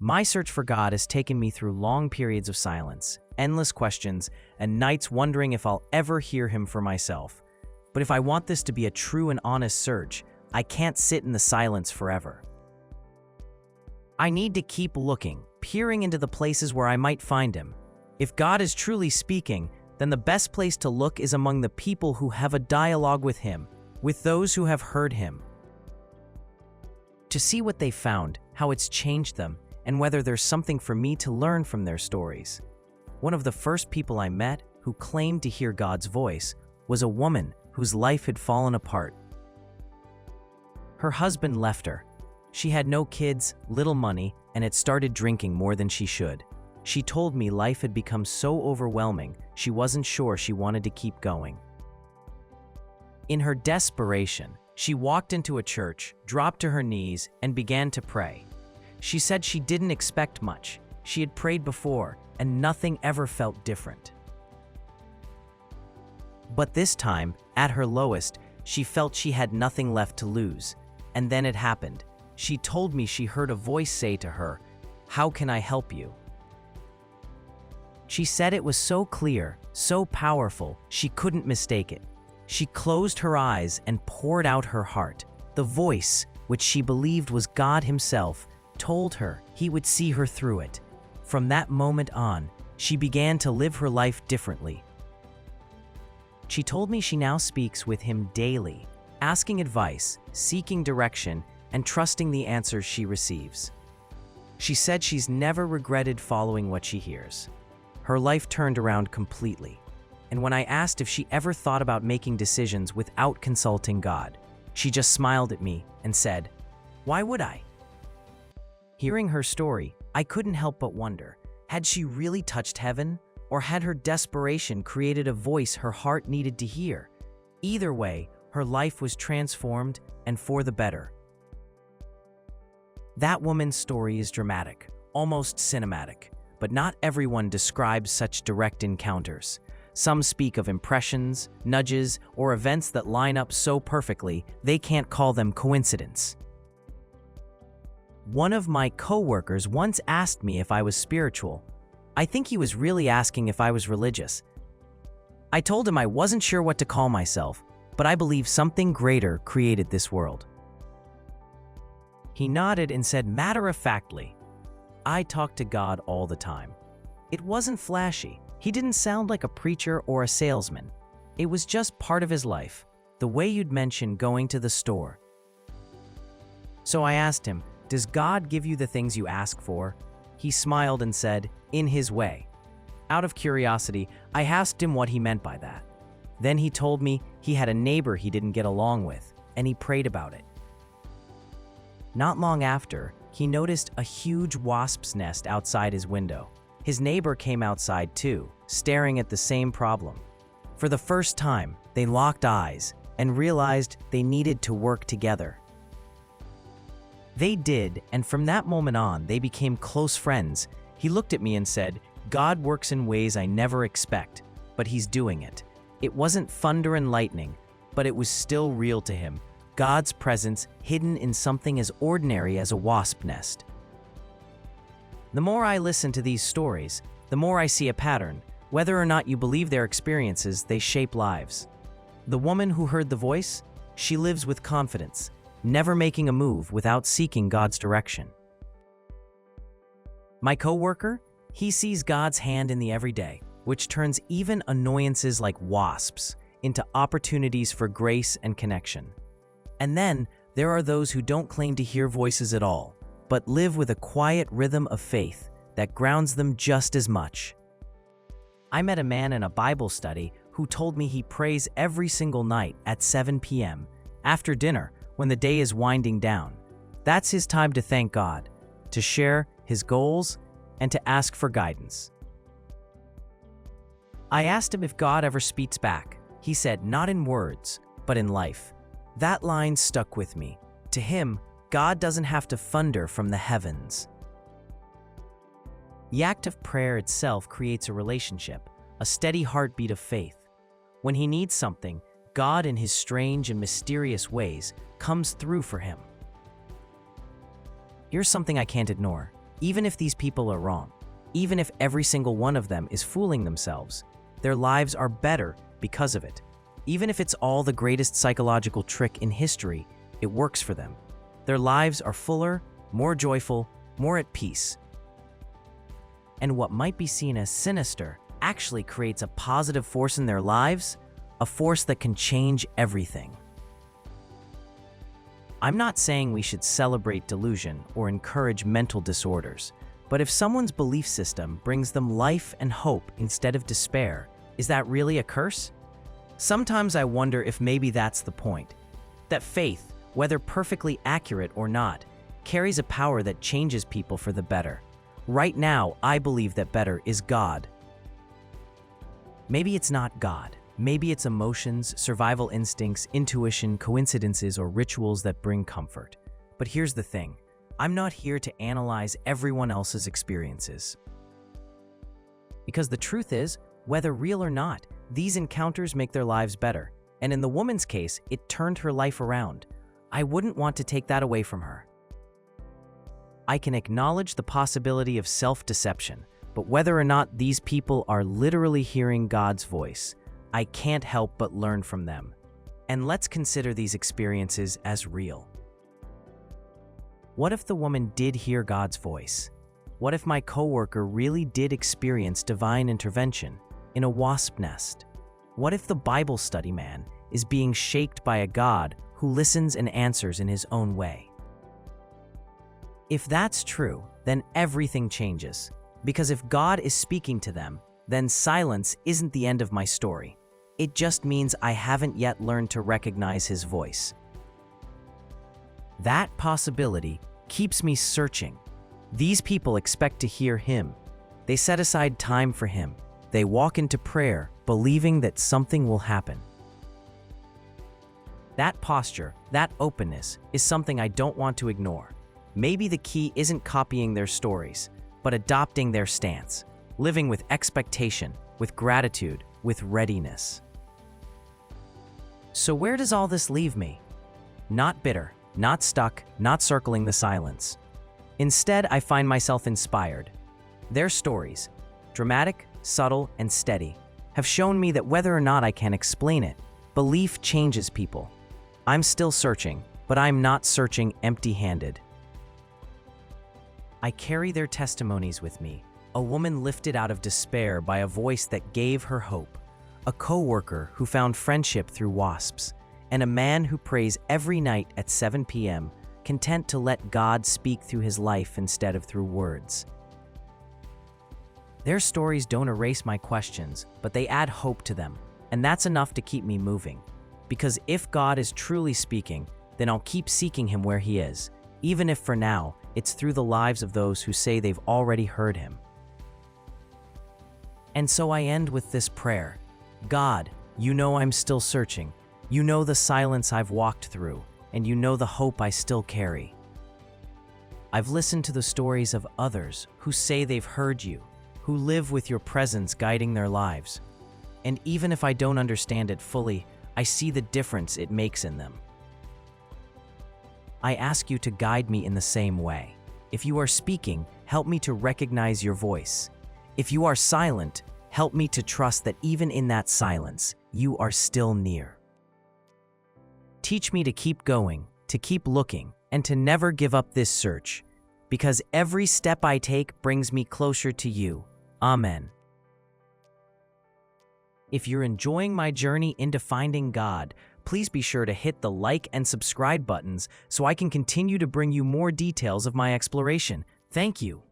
My search for God has taken me through long periods of silence, endless questions, and nights wondering if I'll ever hear Him for myself. But if I want this to be a true and honest search, I can't sit in the silence forever. I need to keep looking, peering into the places where I might find Him. If God is truly speaking, then the best place to look is among the people who have a dialogue with Him, with those who have heard Him. To see what they found, how it's changed them, and whether there's something for me to learn from their stories. One of the first people I met who claimed to hear God's voice was a woman whose life had fallen apart. Her husband left her. She had no kids, little money, and had started drinking more than she should. She told me life had become so overwhelming, she wasn't sure she wanted to keep going. In her desperation, she walked into a church, dropped to her knees, and began to pray. She said she didn't expect much. She had prayed before, and nothing ever felt different. But this time, at her lowest, she felt she had nothing left to lose. And then it happened. She told me she heard a voice say to her, "How can I help you?" She said it was so clear, so powerful, she couldn't mistake it. She closed her eyes and poured out her heart. The voice, which she believed was God Himself, told her He would see her through it. From that moment on, she began to live her life differently. She told me she now speaks with Him daily, asking advice, seeking direction, and trusting the answers she receives. She said she's never regretted following what she hears. Her life turned around completely. And when I asked if she ever thought about making decisions without consulting God, she just smiled at me and said, "Why would I?" Hearing her story, I couldn't help but wonder, had she really touched heaven, or had her desperation created a voice her heart needed to hear? Either way, her life was transformed and for the better. That woman's story is dramatic, almost cinematic, but not everyone describes such direct encounters. Some speak of impressions, nudges, or events that line up so perfectly they can't call them coincidence. One of my coworkers once asked me if I was spiritual. I think he was really asking if I was religious. I told him I wasn't sure what to call myself, but I believe something greater created this world. He nodded and said matter-of-factly, "I talk to God all the time." It wasn't flashy. He didn't sound like a preacher or a salesman. It was just part of his life, the way you'd mention going to the store. So I asked him, "Does God give you the things you ask for?" He smiled and said, "In His way." Out of curiosity, I asked him what he meant by that. Then he told me he had a neighbor he didn't get along with, and he prayed about it. Not long after, he noticed a huge wasp's nest outside his window. His neighbor came outside too, staring at the same problem. For the first time, they locked eyes and realized they needed to work together. They did, and from that moment on, they became close friends. He looked at me and said, "God works in ways I never expect, but He's doing it." It wasn't thunder and lightning, but it was still real to him. God's presence hidden in something as ordinary as a wasp nest. The more I listen to these stories, the more I see a pattern. Whether or not you believe their experiences, they shape lives. The woman who heard the voice, she lives with confidence, never making a move without seeking God's direction. My coworker, he sees God's hand in the everyday, which turns even annoyances like wasps into opportunities for grace and connection. And then there are those who don't claim to hear voices at all, but live with a quiet rhythm of faith that grounds them just as much. I met a man in a Bible study who told me he prays every single night at 7 p.m. after dinner when the day is winding down. That's his time to thank God, to share his goals, and to ask for guidance. I asked him if God ever speaks back. He said, "Not in words, but in life." That line stuck with me. To him, God doesn't have to thunder from the heavens. The act of prayer itself creates a relationship, a steady heartbeat of faith. When he needs something, God, in His strange and mysterious ways, comes through for him. Here's something I can't ignore. Even if these people are wrong, even if every single one of them is fooling themselves, their lives are better because of it. Even if it's all the greatest psychological trick in history, it works for them. Their lives are fuller, more joyful, more at peace. And what might be seen as sinister actually creates a positive force in their lives, a force that can change everything. I'm not saying we should celebrate delusion or encourage mental disorders, but if someone's belief system brings them life and hope instead of despair, is that really a curse? Sometimes I wonder if maybe that's the point, that faith, whether perfectly accurate or not, carries a power that changes people for the better. Right now, I believe that better is God. Maybe it's not God. Maybe it's emotions, survival instincts, intuition, coincidences, or rituals that bring comfort. But here's the thing. I'm not here to analyze everyone else's experiences. Because the truth is, whether real or not, these encounters make their lives better. And in the woman's case, it turned her life around. I wouldn't want to take that away from her. I can acknowledge the possibility of self-deception, but whether or not these people are literally hearing God's voice, I can't help but learn from them. And let's consider these experiences as real. What if the woman did hear God's voice? What if my coworker really did experience divine intervention in a wasp nest? What if the Bible study man is being shaped by a God who listens and answers in his own way? If that's true, then everything changes. Because if God is speaking to them, then silence isn't the end of my story. It just means I haven't yet learned to recognize his voice. That possibility keeps me searching. These people expect to hear him. They set aside time for him. They walk into prayer, believing that something will happen. That posture, that openness, is something I don't want to ignore. Maybe the key isn't copying their stories, but adopting their stance, living with expectation, with gratitude, with readiness. So where does all this leave me? Not bitter, not stuck, not circling the silence. Instead, I find myself inspired. Their stories, dramatic, subtle, and steady, have shown me that whether or not I can explain it, belief changes people. I'm still searching, but I'm not searching empty-handed. I carry their testimonies with me, a woman lifted out of despair by a voice that gave her hope, a coworker who found friendship through wasps, and a man who prays every night at 7 p.m., content to let God speak through his life instead of through words. Their stories don't erase my questions, but they add hope to them, and that's enough to keep me moving. Because if God is truly speaking, then I'll keep seeking him where he is, even if for now, it's through the lives of those who say they've already heard him. And so I end with this prayer. God, you know I'm still searching. You know the silence I've walked through, and you know the hope I still carry. I've listened to the stories of others who say they've heard you, who live with your presence guiding their lives. And even if I don't understand it fully, I see the difference it makes in them. I ask you to guide me in the same way. If you are speaking, help me to recognize your voice. If you are silent, help me to trust that even in that silence, you are still near. Teach me to keep going, to keep looking, and to never give up this search, because every step I take brings me closer to you. Amen. If you're enjoying my journey into finding God, please be sure to hit the like and subscribe buttons so I can continue to bring you more details of my exploration. Thank you.